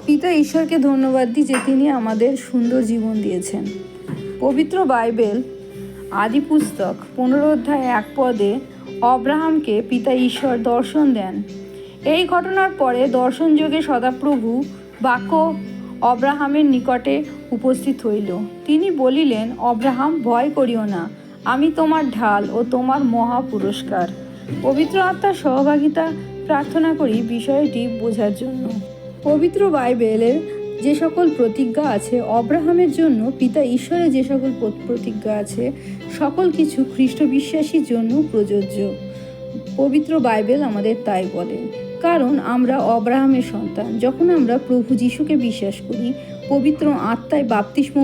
পিতা ঈশ্বরকে ধন্যবাদ দিই যে তিনি আমাদের সুন্দর জীবন দিয়েছেন। পবিত্র বাইবেল আদি পুস্তক 15 অধ্যায় 1 পদে অব্রাহামকে পিতা ঈশ্বর দর্শন দেন। এই ঘটনার পরে দর্শনযোগে সদাপ্রভু বাক্য অব্রাহামের নিকটে উপস্থিত হইল। তিনি বলিলেন, অব্রাহাম, ভয় করিও না, আমি তোমার ঢাল ও তোমার মহা পুরস্কার। পবিত্র আত্মার সহভাগিতা প্রার্থনা করি বিষয়টি বোঝার জন্য। পবিত্র বাইবেলের যে সকল প্রতিজ্ঞা আছে, অব্রাহামের জন্য পিতা ঈশ্বরের যে সকল প্রতিজ্ঞা আছে, সকল কিছু খ্রিস্ট বিশ্বাসীর জন্য প্রযোজ্য। পবিত্র বাইবেল আমাদের তাই বলে, কারণ আমরা অব্রাহামের সন্তান। যখন আমরা প্রভু যিশুকে বিশ্বাস করি, পবিত্র আত্মায় বাপ্তিস্ম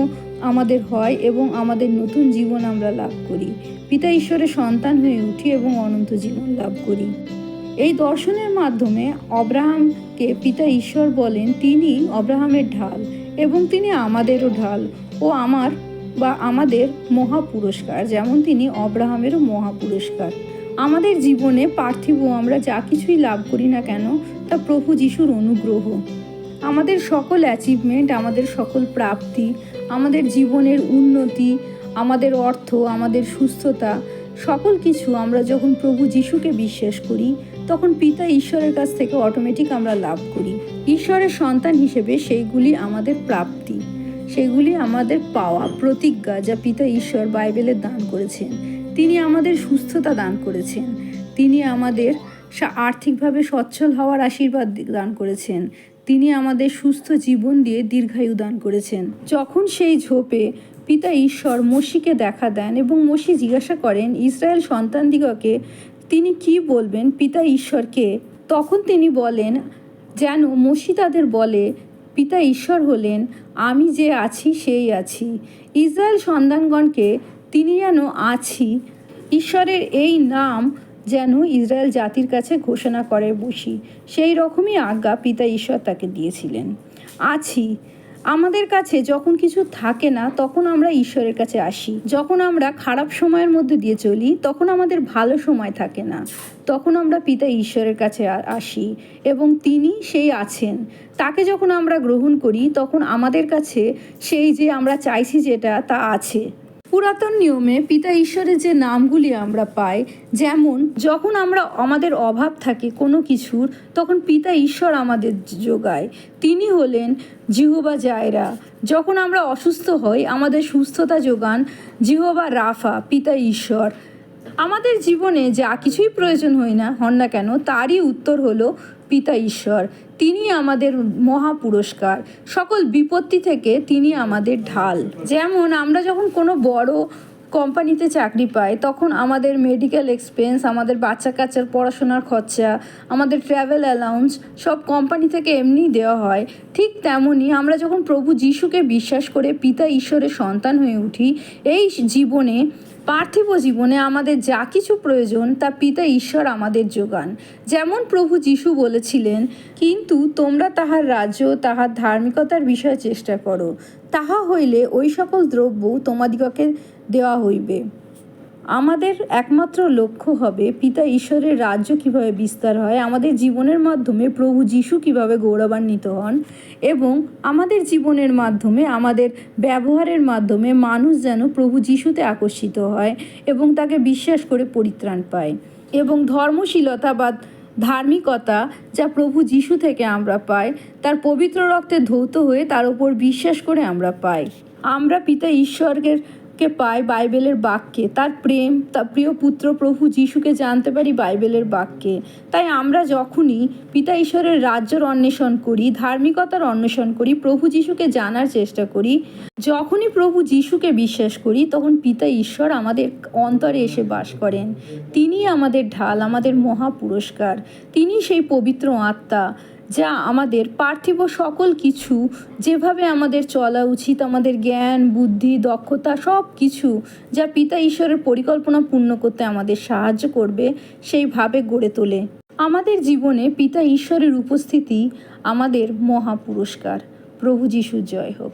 আমাদের হয় এবং আমাদের নতুন জীবন আমরা লাভ করি, পিতা ঈশ্বরের সন্তান হয়ে উঠি এবং অনন্ত জীবন লাভ করি। এই দর্শনের মাধ্যমে অব্রাহামকে পিতা ঈশ্বর বলেন তিনি অব্রাহামের ঢাল এবং তিনি আমাদেরও ঢাল ও আমাদের মহা পুরস্কার, যেমন তিনি অব্রাহামেরও মহা পুরস্কার। আমাদের জীবনে পার্থিব আমরা যা কিছুই লাভ করি না কেন, তা প্রভু যিশুর অনুগ্রহ। আমাদের সকল অ্যাচিভমেন্ট, আমাদের সকল প্রাপ্তি, আমাদের জীবনের উন্নতি, আমাদের অর্থ, আমাদের সুস্থতা, সকল কিছু আমরা যখন প্রভু যিশুকে বিশ্বাস করি, তখন পিতা ঈশ্বরের কাছ থেকে অটোমেটিক আমরা লাভ করি। ঈশ্বরের সন্তান হিসেবে সেইগুলি আমাদের প্রাপ্তি, সেগুলি আমাদের পাওয়া প্রতিজ্ঞা, যা পিতা ঈশ্বর বাইবেলে দান করেছেন। তিনি আমাদের সুস্থতা দান করেছেন, তিনি আমাদের আর্থিকভাবে সচ্ছল হওয়ার আশীর্বাদ দান করেছেন, তিনি আমাদের সুস্থ জীবন দিয়ে দীর্ঘায়ু দান করেছেন। যখন সেই ঝোপে পিতা ঈশ্বর মোশিকে দেখা দেন এবং মোশি জিজ্ঞাসা করেন ইসরায়েল সন্তানদিগকে তিনি কি বলবেন পিতা ঈশ্বরকে, তখন তিনি বলেন যেন মোশি তাদের বলে, পিতা ঈশ্বর হলেন আমি যে আছি সেই আছি। ইসরায়েল সন্তানগণকে তিনি যেন আছি, ঈশ্বরের এই নাম যেন ইসরায়েল জাতির কাছে ঘোষণা করে বসি, সেই রকমই আজ্ঞা পিতা ঈশ্বর তাকে দিয়েছিলেন। আছি, আমাদের কাছে যখন কিছু থাকে না তখন আমরা ঈশ্বরের কাছে আসি। যখন আমরা খারাপ সময়ের মধ্যে দিয়ে চলি, তখন আমাদের ভালো সময় থাকে না, তখন আমরা পিতা ঈশ্বরের কাছে আসি এবং তিনি সেই আছেন। তাকে যখন আমরা গ্রহণ করি, তখন আমাদের কাছে সেই যে আমরা চাইছি যেটা তা আছে। পুরাতন নিয়মে পিতা ঈশ্বরের যে নামগুলি আমরা পাই, যেমন যখন আমাদের অভাব থাকে কোনো কিছুর, তখন পিতা ঈশ্বর আমাদের যোগায়। তিনি হলেন জিহোবা জায়রা। যখন আমরা অসুস্থ হই, আমাদের সুস্থতা যোগান জিহোবা রাফা, পিতা ঈশ্বর। আমাদের জীবনে যা কিছুই প্রয়োজন হন না কেন, তারই উত্তর হলো পিতা ঈশ্বর। তিনি আমাদের মহা পুরস্কার। সকল বিপত্তি থেকে তিনি আমাদের ঢাল। যেমন আমরা যখন কোনো বড় কোম্পানিতে চাকরি পাই, তখন আমাদের মেডিকেল এক্সপেন্স, আমাদের বাচ্চা কাচ্চার পড়াশোনার খরচা, আমাদের ট্র্যাভেল অ্যালাউন্স সব কোম্পানি থেকে এমনিই দেওয়া হয়। ঠিক তেমনই আমরা যখন প্রভু যিশুকে বিশ্বাস করে পিতা ঈশ্বরের সন্তান হয়ে উঠি, এই জীবনে পার্থিব জীবনে আমাদের যা কিছু প্রয়োজন তা পিতা ঈশ্বর আমাদের যোগান। যেমন প্রভু যিশু বলেছিলেন, কিন্তু তোমরা তাহার রাজ্য তাহার ধার্মিকতার বিষয়ে চেষ্টা করো, তাহা হইলে ওই সকল দ্রব্য তোমাদিগকে দেওয়া হইবে। আমাদের একমাত্র লক্ষ্য হবে পিতা ঈশ্বরের রাজ্য কিভাবে বিস্তার হয়, আমাদের জীবনের মাধ্যমে প্রভু যিশু কিভাবে গৌরবান্বিত হন এবং আমাদের জীবনের মাধ্যমে, আমাদের ব্যবহারের মাধ্যমে মানুষ যেন প্রভু যিশুতে আকর্ষিত হয় এবং তাকে বিশ্বাস করে পরিত্রাণ পায়। এবং ধর্মশীলতা বা ধার্মিকতা যা প্রভু যিশু থেকে আমরা পাই, তার পবিত্র রক্তে ধৌত হয়ে তার উপর বিশ্বাস করে আমরা পাই। আমরা পিতা ঈশ্বরকে পাই বাইবেলের বাক্যে, তার প্রেম, তার প্রিয় পুত্র প্রভু যিশুকে জানতে পারি বাইবেলের বাক্যে। তাই আমরা যখনই পিতা ঈশ্বরের রাজ্যর অন্বেষণ করি, ধার্মিকতার অন্বেষণ করি, প্রভু যিশুকে জানার চেষ্টা করি, যখনই প্রভু যিশুকে বিশ্বাস করি, তখন পিতা ঈশ্বর আমাদের অন্তরে এসে বাস করেন। তিনি আমাদের ঢাল, আমাদের মহা পুরস্কার। তিনি সেই পবিত্র আত্মা যা আমাদের পার্থিব সকল কিছু, যেভাবে আমাদের চলা উচিত, আমাদের জ্ঞান, বুদ্ধি, দক্ষতা সব কিছু যা পিতা ঈশ্বরের পরিকল্পনা পূর্ণ করতে আমাদের সাহায্য করবে, সেইভাবে গড়ে তোলে। আমাদের জীবনে পিতা ঈশ্বরের উপস্থিতি আমাদের মহা পুরস্কার। প্রভু যিশুর জয় হোক।